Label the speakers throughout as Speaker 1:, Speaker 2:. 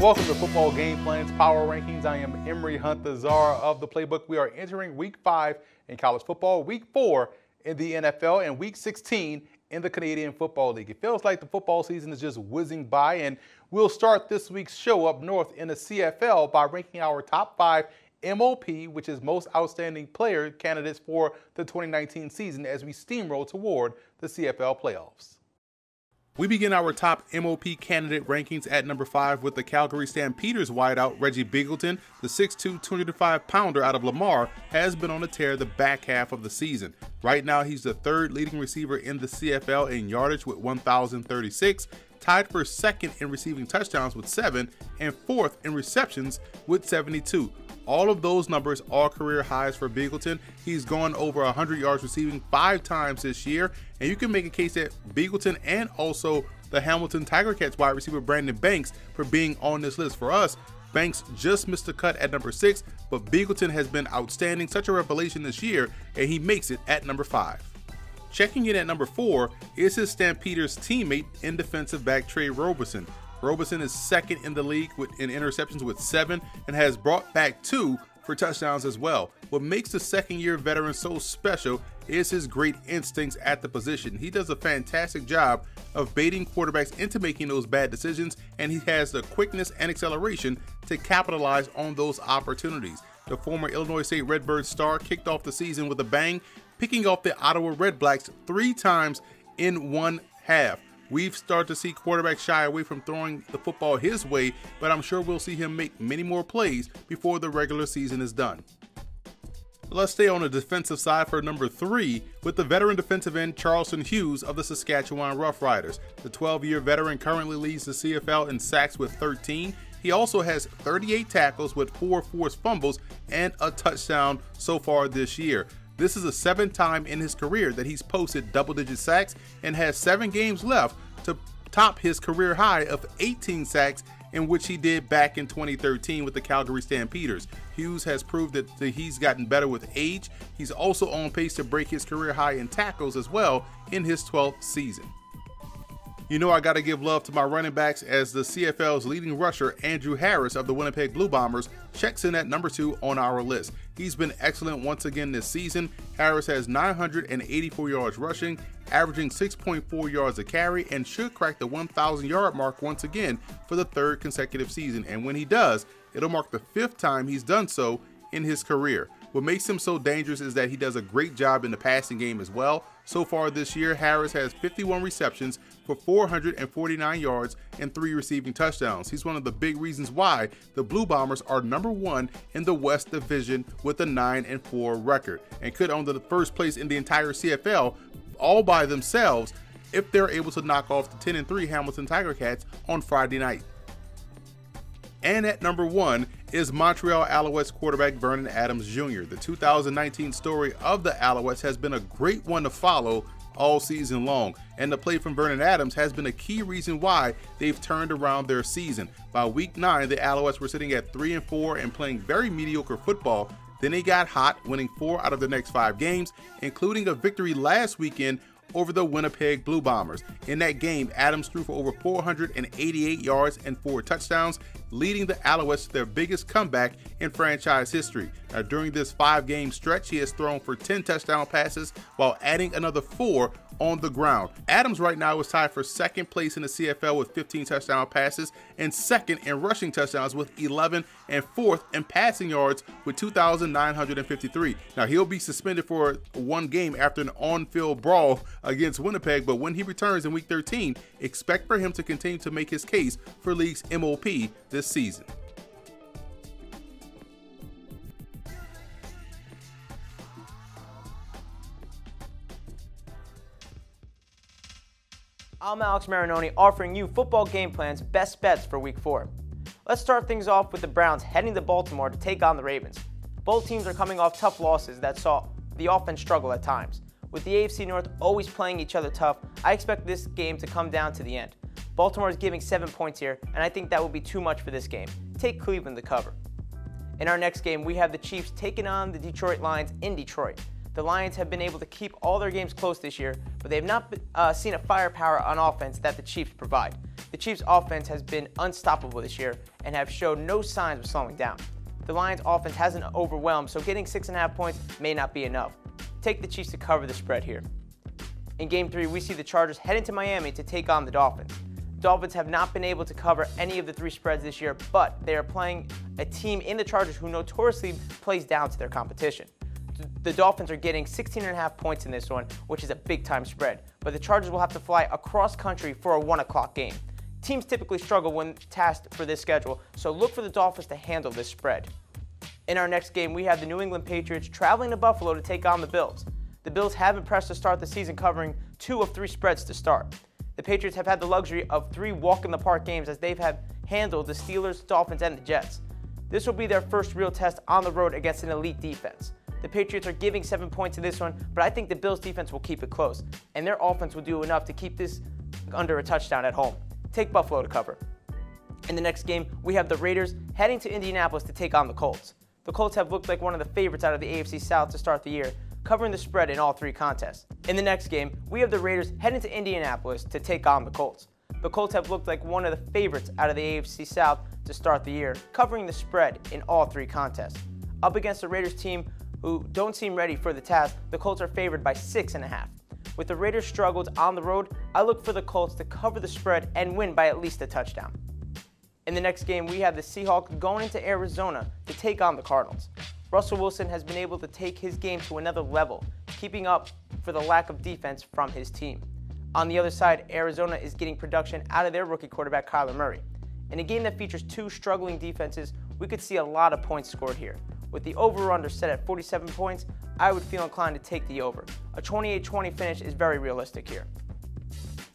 Speaker 1: Welcome to Football Game Plan's Power Rankings. I am Emory Hunt, the czar of the playbook. We are entering Week 5 in college football, Week 4 in the NFL, and Week 16 in the Canadian Football League. It feels like the football season is just whizzing by, and we'll start this week's show up north in the CFL by ranking our top 5 MOP, which is Most Outstanding Player candidates for the 2019 season as we steamroll toward the CFL playoffs. We begin our top MOP candidate rankings at number 5 with the Calgary Stampeders wideout Reggie Beagleton. The 6'2", 205-pounder out of Lamar has been on a tear the back half of the season. Right now, he's the 3rd leading receiver in the CFL in yardage with 1,036, tied for 2nd in receiving touchdowns with 7, and 4th in receptions with 72. All of those numbers are career highs for Beagleton. He's gone over 100 yards receiving 5 times this year, and you can make a case that Beagleton and also the Hamilton Tiger Cats wide receiver Brandon Banks for being on this list. For us, Banks just missed the cut at number 6, but Beagleton has been outstanding, such a revelation this year, and he makes it at number 5. Checking in at number 4 is his Stampeders teammate in defensive back Trey Roberson. Roberson is 2nd in the league in interceptions with 7 and has brought back 2 for touchdowns as well. What makes the second-year veteran so special is his great instincts at the position. He does a fantastic job of baiting quarterbacks into making those bad decisions, and he has the quickness and acceleration to capitalize on those opportunities. The former Illinois State Redbird star kicked off the season with a bang, picking off the Ottawa Redblacks 3 times in one half. We've started to see quarterbacks shy away from throwing the football his way, but I'm sure we'll see him make many more plays before the regular season is done. Let's stay on the defensive side for number 3 with the veteran defensive end Charleston Hughes of the Saskatchewan Roughriders. The 12-year veteran currently leads the CFL in sacks with 13. He also has 38 tackles with 4 forced fumbles and a touchdown so far this year. This is the 7th time in his career that he's posted double-digit sacks and has 7 games left to top his career high of 18 sacks, in which he did back in 2013 with the Calgary Stampeders. Hughes has proved that he's gotten better with age. He's also on pace to break his career high in tackles as well in his 12th season. You know I got to give love to my running backs as the CFL's leading rusher Andrew Harris of the Winnipeg Blue Bombers checks in at number 2 on our list. He's been excellent once again this season. Harris has 984 yards rushing, averaging 6.4 yards a carry, and should crack the 1,000-yard mark once again for the 3rd consecutive season. And when he does, it'll mark the 5th time he's done so in his career. What makes him so dangerous is that he does a great job in the passing game as well. So far this year, Harris has 51 receptions for 449 yards and 3 receiving touchdowns. He's one of the big reasons why the Blue Bombers are number 1 in the West Division with a 9-4 record and could own the first place in the entire CFL all by themselves if they're able to knock off the 10-3 Hamilton Tiger Cats on Friday night. And at number 1 is Montreal Alouettes quarterback Vernon Adams Jr. The 2019 story of the Alouettes has been a great one to follow all season long, and the play from Vernon Adams has been a key reason why they've turned around their season. By week 9, the Alouettes were sitting at 3-4 and playing very mediocre football. Then they got hot, winning 4 out of their next 5 games, including a victory last weekend over the Winnipeg Blue Bombers. In that game, Adams threw for over 488 yards and 4 touchdowns, leading the Alouettes to their biggest comeback in franchise history. Now, during this 5-game stretch, he has thrown for 10 touchdown passes while adding another 4 on the ground. Adams right now is tied for 2nd place in the CFL with 15 touchdown passes and 2nd in rushing touchdowns with 11 and 4th in passing yards with 2,953. Now, he'll be suspended for 1 game after an on-field brawl against Winnipeg, but when he returns in week 13, expect for him to continue to make his case for league's MOP this season.
Speaker 2: I'm Alex Marinoni, offering you Football Game Plan's best bets for Week 4. Let's start things off with the Browns heading to Baltimore to take on the Ravens. Both teams are coming off tough losses that saw the offense struggle at times. With the AFC North always playing each other tough, I expect this game to come down to the end. Baltimore is giving 7 points here, and I think that will be too much for this game. Take Cleveland to cover. In our next game, we have the Chiefs taking on the Detroit Lions in Detroit. The Lions have been able to keep all their games close this year, but they have not seen a firepower on offense that the Chiefs provide. The Chiefs' offense has been unstoppable this year and have showed no signs of slowing down. The Lions' offense hasn't overwhelmed, so getting 6.5 points may not be enough. Take the Chiefs to cover the spread here. In Game 3, we see the Chargers heading to Miami to take on the Dolphins. The Dolphins have not been able to cover any of the 3 spreads this year, but they are playing a team in the Chargers who notoriously plays down to their competition. The Dolphins are getting 16.5 points in this one, which is a big-time spread, but the Chargers will have to fly across country for a 1 o'clock game. Teams typically struggle when tasked for this schedule, so look for the Dolphins to handle this spread. In our next game, we have the New England Patriots traveling to Buffalo to take on the Bills. The Bills have impressed to start the season, covering 2 of 3 spreads to start. The Patriots have had the luxury of 3 walk-in-the-park games as they've handled the Steelers, Dolphins, and the Jets. This will be their first real test on the road against an elite defense. The Patriots are giving 7 points in this one, but I think the Bills' defense will keep it close, and their offense will do enough to keep this under a touchdown at home. Take Buffalo to cover. In the next game, we have the Raiders heading to Indianapolis to take on the Colts. The Colts have looked like one of the favorites out of the AFC South to start the year, covering the spread in all 3 contests. In the next game, we have the Raiders heading to Indianapolis to take on the Colts. The Colts have looked like one of the favorites out of the AFC South to start the year, covering the spread in all 3 contests. Up against the Raiders team who don't seem ready for the task, the Colts are favored by 6.5. With the Raiders' struggles on the road, I look for the Colts to cover the spread and win by at least a touchdown. In the next game, we have the Seahawks going into Arizona to take on the Cardinals. Russell Wilson has been able to take his game to another level, keeping up for the lack of defense from his team. On the other side, Arizona is getting production out of their rookie quarterback, Kyler Murray. In a game that features 2 struggling defenses, we could see a lot of points scored here. With the over-under set at 47 points, I would feel inclined to take the over. A 28-20 finish is very realistic here.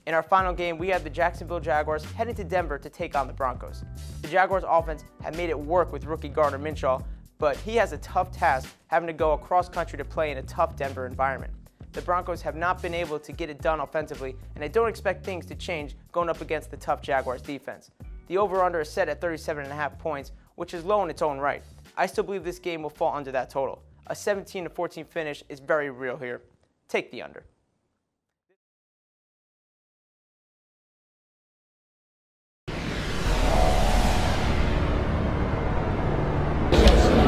Speaker 2: In our final game, we have the Jacksonville Jaguars heading to Denver to take on the Broncos. The Jaguars' offense have made it work with rookie Gardner Minshew, but he has a tough task having to go across country to play in a tough Denver environment. The Broncos have not been able to get it done offensively, and I don't expect things to change going up against the tough Jaguars defense. The over-under is set at 37.5 points, which is low in its own right. I still believe this game will fall under that total. A 17-14 finish is very real here. Take the under.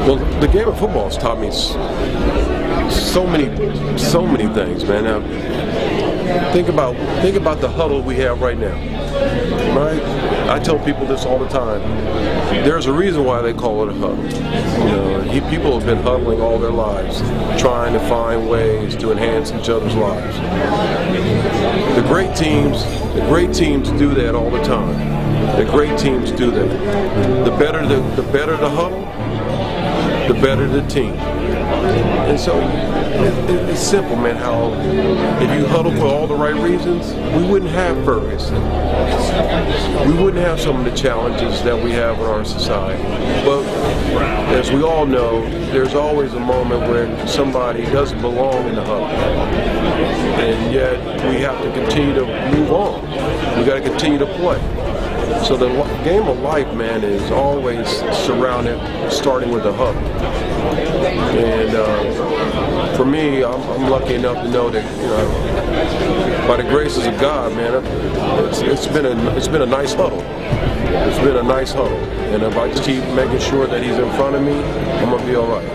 Speaker 3: Well, the game of football has taught me so many things, man. Now, think about the huddle we have right now, right? I tell people this all the time. There's a reason why they call it a huddle. You know, people have been huddling all their lives, trying to find ways to enhance each other's lives. The great teams do that all the time. The great teams do that. The better the huddle, the better the team. And so it's simple, man, how if you huddle for all the right reasons, we wouldn't have Ferguson. We wouldn't have some of the challenges that we have in our society. But as we all know, there's always a moment when somebody doesn't belong in the huddle. And yet we have to continue to move on. We got to continue to play. So the game of life, man, is always starting with a huddle. And for me, I'm lucky enough to know that, you know, by the graces of God, man, it's been a nice huddle. It's been a nice huddle. And if I just keep making sure that he's in front of me, I'm gonna be all right.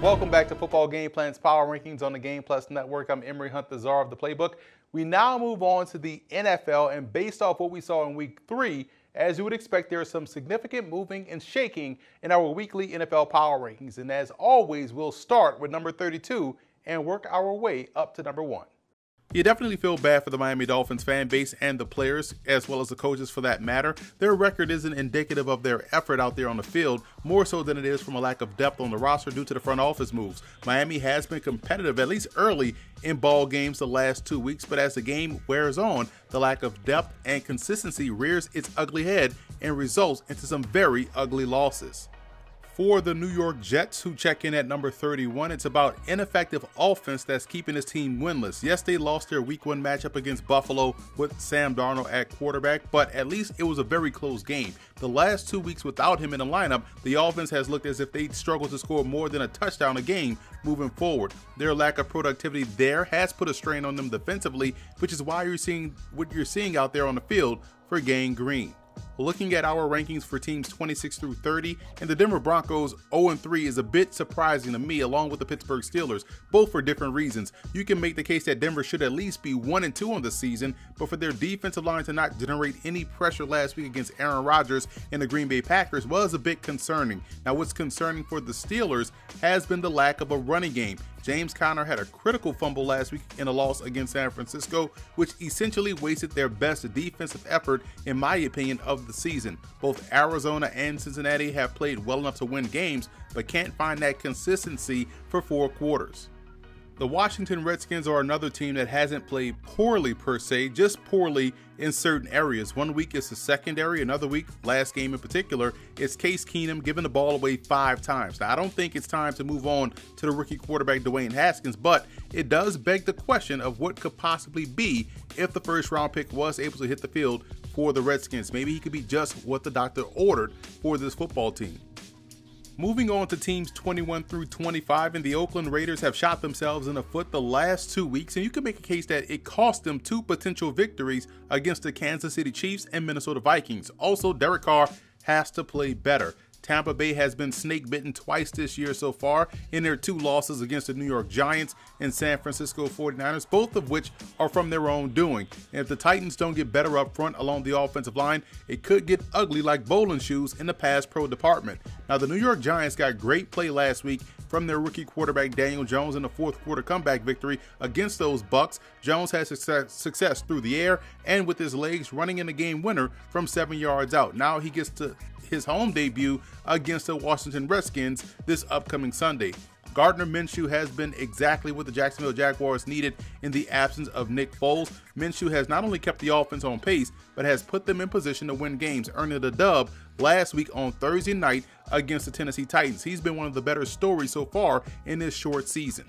Speaker 1: Welcome back to Football Game Plan's Power Rankings on the Game Plus Network. I'm Emory Hunt, the czar of the playbook. We now move on to the NFL, and based off what we saw in Week 3, as you would expect, there is some significant moving and shaking in our weekly NFL Power Rankings. And as always, we'll start with number 32 and work our way up to number 1. You definitely feel bad for the Miami Dolphins fan base and the players, as well as the coaches for that matter. Their record isn't indicative of their effort out there on the field, more so than it is from a lack of depth on the roster due to the front office moves. Miami has been competitive, at least early in ball games the last 2 weeks, but as the game wears on, the lack of depth and consistency rears its ugly head and results into some very ugly losses. For the New York Jets, who check in at number 31, it's about ineffective offense that's keeping his team winless. Yes, they lost their Week 1 matchup against Buffalo with Sam Darnold at quarterback, but at least it was a very close game. The last 2 weeks without him in the lineup, the offense has looked as if they'd struggled to score more than a touchdown a game moving forward. Their lack of productivity there has put a strain on them defensively, which is why you're seeing what you're seeing out there on the field for Gang Green. Looking at our rankings for teams 26 through 30, and the Denver Broncos 0-3 is a bit surprising to me, along with the Pittsburgh Steelers, both for different reasons. You can make the case that Denver should at least be 1-2 on the season, but for their defensive line to not generate any pressure last week against Aaron Rodgers and the Green Bay Packers was a bit concerning. Now, what's concerning for the Steelers has been the lack of a running game. James Conner had a critical fumble last week in a loss against San Francisco, which essentially wasted their best defensive effort, in my opinion, of the season. Both Arizona and Cincinnati have played well enough to win games, but can't find that consistency for 4 quarters. The Washington Redskins are another team that hasn't played poorly per se, just poorly in certain areas. One week it's the secondary, another week, last game in particular, it's Case Keenum giving the ball away 5 times. Now, I don't think it's time to move on to the rookie quarterback Dwayne Haskins, but it does beg the question of what could possibly be if the first round pick was able to hit the field for the Redskins. Maybe he could be just what the doctor ordered for this football team. Moving on to teams 21 through 25, and the Oakland Raiders have shot themselves in the foot the last 2 weeks, and you can make a case that it cost them 2 potential victories against the Kansas City Chiefs and Minnesota Vikings. Also, Derek Carr has to play better. Tampa Bay has been snake bitten twice this year so far in their 2 losses against the New York Giants and San Francisco 49ers, both of which are from their own doing. And if the Titans don't get better up front along the offensive line, it could get ugly like bowling shoes in the pass pro department. Now, the New York Giants got great play last week from their rookie quarterback Daniel Jones in the 4th quarter comeback victory against those Bucs. Jones has success through the air and with his legs running in the game winner from 7 yards out. Now he gets to his home debut against the Washington Redskins this upcoming Sunday. Gardner Minshew has been exactly what the Jacksonville Jaguars needed in the absence of Nick Foles. Minshew has not only kept the offense on pace, but has put them in position to win games, earning the dub last week on Thursday night against the Tennessee Titans. He's been one of the better stories so far in this short season.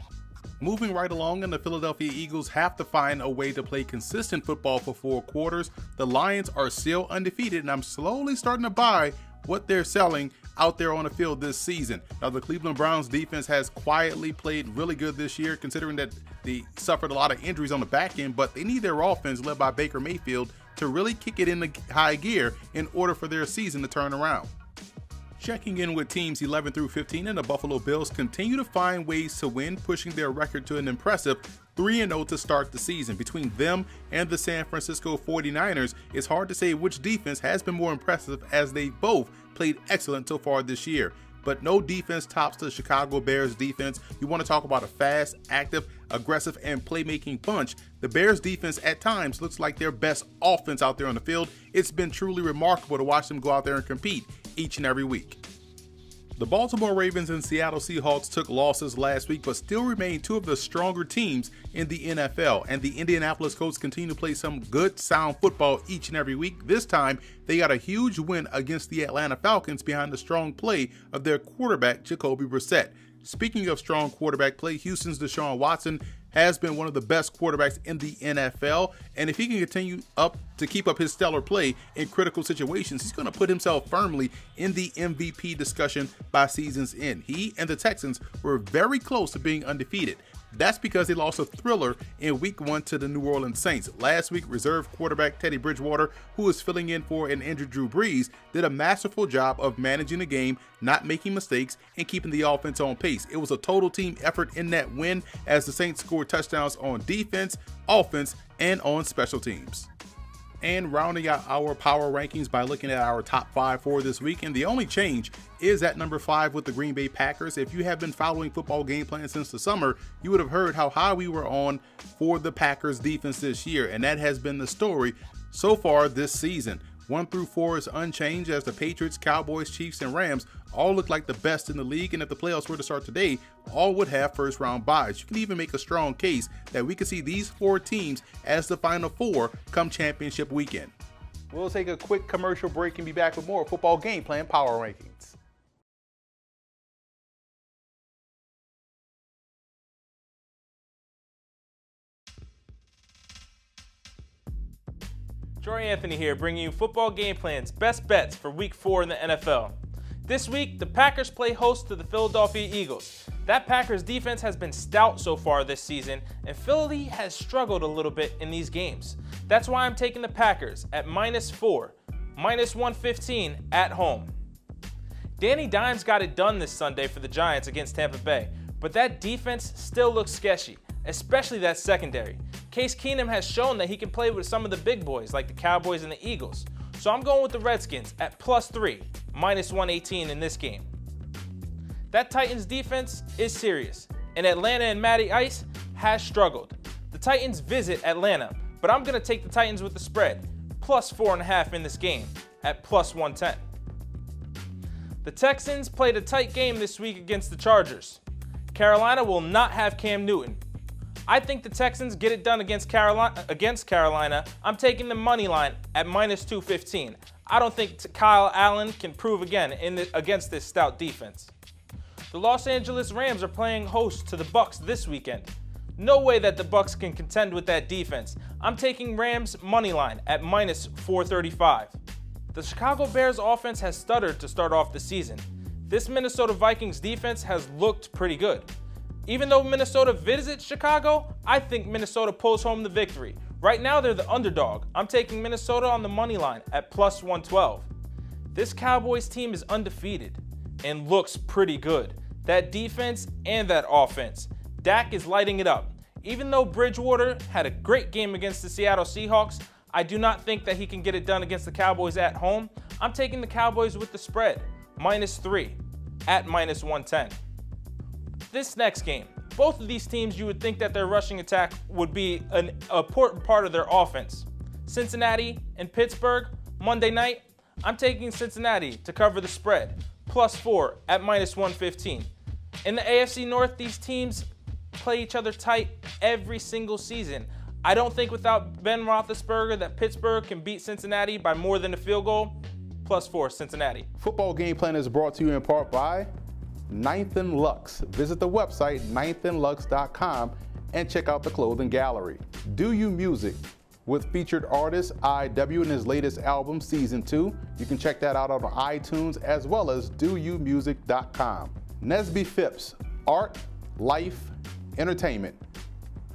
Speaker 1: Moving right along, and the Philadelphia Eagles have to find a way to play consistent football for 4 quarters. The Lions are still undefeated, and I'm slowly starting to buy what they're selling out there on the field this season. Now, the Cleveland Browns defense has quietly played really good this year, considering that they suffered a lot of injuries on the back end, but they need their offense led by Baker Mayfield to really kick it into high gear in order for their season to turn around. Checking in with teams 11 through 15, and the Buffalo Bills continue to find ways to win, pushing their record to an impressive 3-0 to start the season. Between them and the San Francisco 49ers, it's hard to say which defense has been more impressive, as they both played excellent so far this year. But no defense tops the Chicago Bears defense. You want to talk about a fast, active, aggressive, and playmaking bunch. The Bears defense at times looks like their best offense out there on the field. It's been truly remarkable to watch them go out there and compete each and every week. The Baltimore Ravens and Seattle Seahawks took losses last week, but still remain 2 of the stronger teams in the NFL. And the Indianapolis Colts continue to play some good, sound football each and every week. This time, they got a huge win against the Atlanta Falcons behind the strong play of their quarterback, Jacoby Brissett. Speaking of strong quarterback play, Houston's Deshaun Watson has been one of the best quarterbacks in the NFL, and if he can continue to keep up his stellar play in critical situations, he's going to put himself firmly in the MVP discussion by season's end. He and the Texans were very close to being undefeated. That's because they lost a thriller in Week 1 to the New Orleans Saints. Last week, reserve quarterback Teddy Bridgewater, who was filling in for an injured Drew Brees, did a masterful job of managing the game, not making mistakes, and keeping the offense on pace. It was a total team effort in that win, as the Saints scored touchdowns on defense, offense, and on special teams. And rounding out our power rankings by looking at our top 5 for this week, and the only change is at number 5 with the Green Bay Packers. If you have been following Football Game Plan since the summer, you would have heard how high we were on for the Packers defense this year, and that has been the story so far this season. 1 through 4 is unchanged, as the Patriots, Cowboys, Chiefs, and Rams all look like the best in the league, and if the playoffs were to start today, all would have first-round byes. You can even make a strong case that we could see these 4 teams as the final 4 come championship weekend. We'll take a quick commercial break and be back with more Football Game Plan Power Rankings.
Speaker 4: Troy Anthony here, bringing you football game plans, best bets for Week 4 in the NFL. This week, the Packers play host to the Philadelphia Eagles. That Packers defense has been stout so far this season, and Philly has struggled a little bit in these games. That's why I'm taking the Packers at -4, -115 at home. Danny Dimes got it done this Sunday for the Giants against Tampa Bay, but that defense still looks sketchy, especially that secondary. Case Keenum has shown that he can play with some of the big boys like the Cowboys and the Eagles. So I'm going with the Redskins at +3, -118 in this game. That Titans defense is serious, and Atlanta and Matty Ice has struggled. The Titans visit Atlanta, but I'm going to take the Titans with the spread, +4.5 in this game at +110. The Texans played a tight game this week against the Chargers. Carolina will not have Cam Newton. I think the Texans get it done against Carolina. I'm taking the money line at -215. I don't think Kyle Allen can prove again against this stout defense. The Los Angeles Rams are playing host to the Bucs this weekend. No way that the Bucs can contend with that defense. I'm taking Rams money line at -435. The Chicago Bears offense has stuttered to start off the season. This Minnesota Vikings defense has looked pretty good. Even though Minnesota visits Chicago, I think Minnesota pulls home the victory. Right now, they're the underdog. I'm taking Minnesota on the money line at +112. This Cowboys team is undefeated and looks pretty good. That defense and that offense. Dak is lighting it up. Even though Bridgewater had a great game against the Seattle Seahawks, I do not think that he can get it done against the Cowboys at home. I'm taking the Cowboys with the spread, -3 at -110. This next game, both of these teams, you would think that their rushing attack would be an important part of their offense. Cincinnati and Pittsburgh, Monday night, I'm taking Cincinnati to cover the spread, +4 at -115. In the AFC North, these teams play each other tight every single season. I don't think without Ben Roethlisberger that Pittsburgh can beat Cincinnati by more than a field goal, +4 Cincinnati.
Speaker 1: Football Game Plan is brought to you in part by 9th and Lux. Visit the website 9thandlux.com and check out the clothing gallery. Do You Music with featured artist IW in his latest album, Season 2. You can check that out on iTunes as well as doyoumusic.com. Nesby Phipps, Art, Life, Entertainment,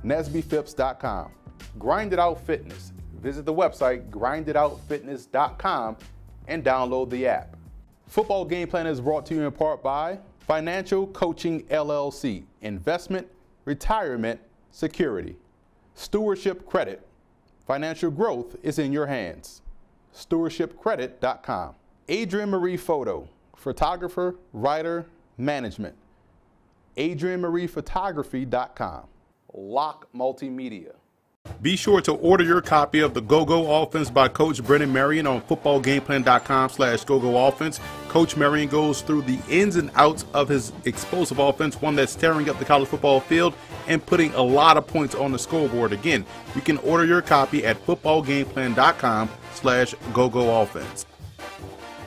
Speaker 1: nesbyphipps.com. Grind It Out Fitness. Visit the website grinditoutfitness.com and download the app. Football Game Plan is brought to you in part by Financial Coaching LLC, investment, retirement, security. Stewardship Credit, financial growth is in your hands. Stewardshipcredit.com. Adrienne Marie Photo, photographer, writer, management. AdrienneMariePhotography.com. Lock Multimedia. Be sure to order your copy of the Go-Go Offense by Coach Brennan Marion on footballgameplan.com/GoGoOffense. Coach Marion goes through the ins and outs of his explosive offense, one that's tearing up the college football field and putting a lot of points on the scoreboard. Again, you can order your copy at footballgameplan.com/GoGoOffense.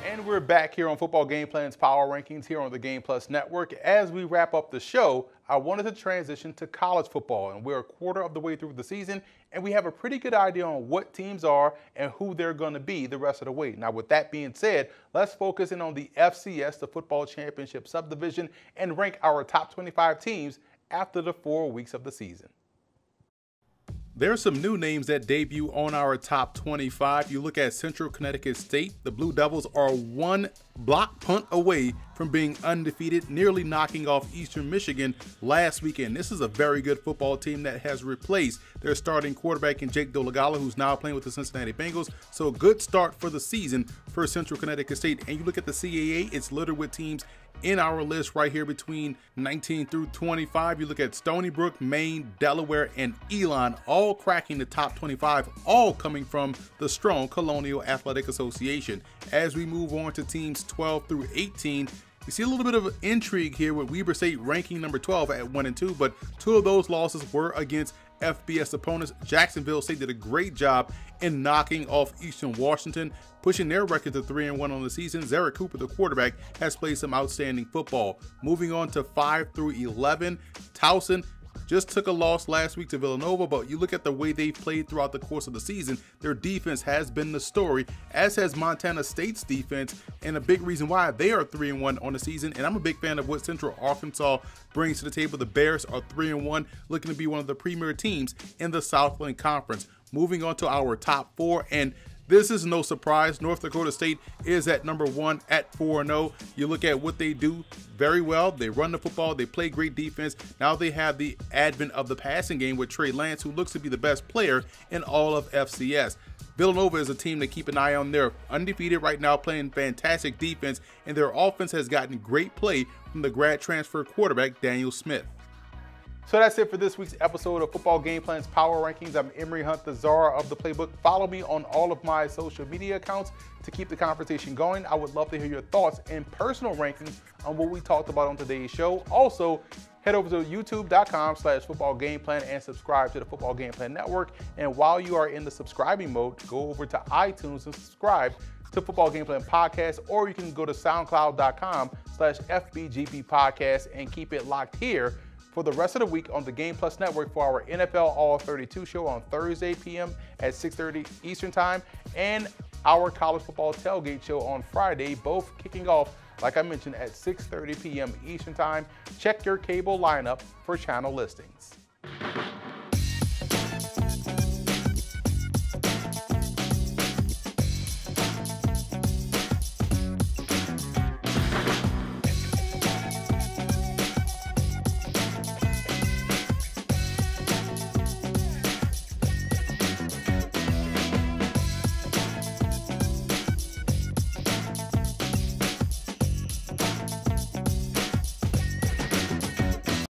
Speaker 1: And we're back here on Football Game Plan's Power Rankings here on the Game Plus Network. As we wrap up the show, I wanted to transition to college football, and we're a quarter of the way through the season, and we have a pretty good idea on what teams are and who they're going to be the rest of the way. Now, with that being said, let's focus in on the FCS, the Football Championship Subdivision, and rank our top 25 teams after the 4 weeks of the season. There are some new names that debut on our top 25. You look at Central Connecticut State. The Blue Devils are one block punt away from being undefeated, nearly knocking off Eastern Michigan last weekend. This is a very good football team that has replaced their starting quarterback in Jake Dolegala, who's now playing with the Cincinnati Bengals. So a good start for the season for Central Connecticut State. And you look at the CAA, it's littered with teams in our list right here between 19 through 25. You look at Stony Brook, Maine, Delaware, and Elon, all cracking the top 25, all coming from the strong Colonial Athletic Association. As we move on to teams 12 through 18, you see a little bit of intrigue here with Weber State ranking number 12 at 1 and 2, but 2 of those losses were against FBS opponents. Jacksonville State did a great job in knocking off Eastern Washington, pushing their record to 3-1 on the season. Zarek Cooper, the quarterback, has played some outstanding football. Moving on to 5 through 11, Towson just took a loss last week to Villanova, but you look at the way they've played throughout the course of the season, their defense has been the story, as has Montana State's defense, and a big reason why they are 3-1 on the season. And I'm a big fan of what Central Arkansas brings to the table. The Bears are 3-1, looking to be one of the premier teams in the Southland Conference. Moving on to our top 4, and this is no surprise. North Dakota State is at number 1 at 4-0. You look at what they do very well. They run the football. They play great defense. Now they have the advent of the passing game with Trey Lance, who looks to be the best player in all of FCS. Villanova is a team to keep an eye on. They're undefeated right now, playing fantastic defense, and their offense has gotten great play from the grad transfer quarterback, Daniel Smith. So that's it for this week's episode of Football Game Plan's Power Rankings. I'm Emory Hunt, the czar of the playbook. Follow me on all of my social media accounts to keep the conversation going. I would love to hear your thoughts and personal rankings on what we talked about on today's show. Also, head over to youtube.com/footballgameplan and subscribe to the Football Game Plan Network. And while you are in the subscribing mode, go over to iTunes and subscribe to Football Game Plan Podcast, or you can go to soundcloud.com/FBGP Podcast and keep it locked here for the rest of the week on the Game Plus Network for our NFL All 32 show on Thursday p.m. at 6:30 Eastern Time, and our College Football Tailgate show on Friday, both kicking off, like I mentioned, at 6:30 p.m. Eastern Time. Check your cable lineup for channel listings.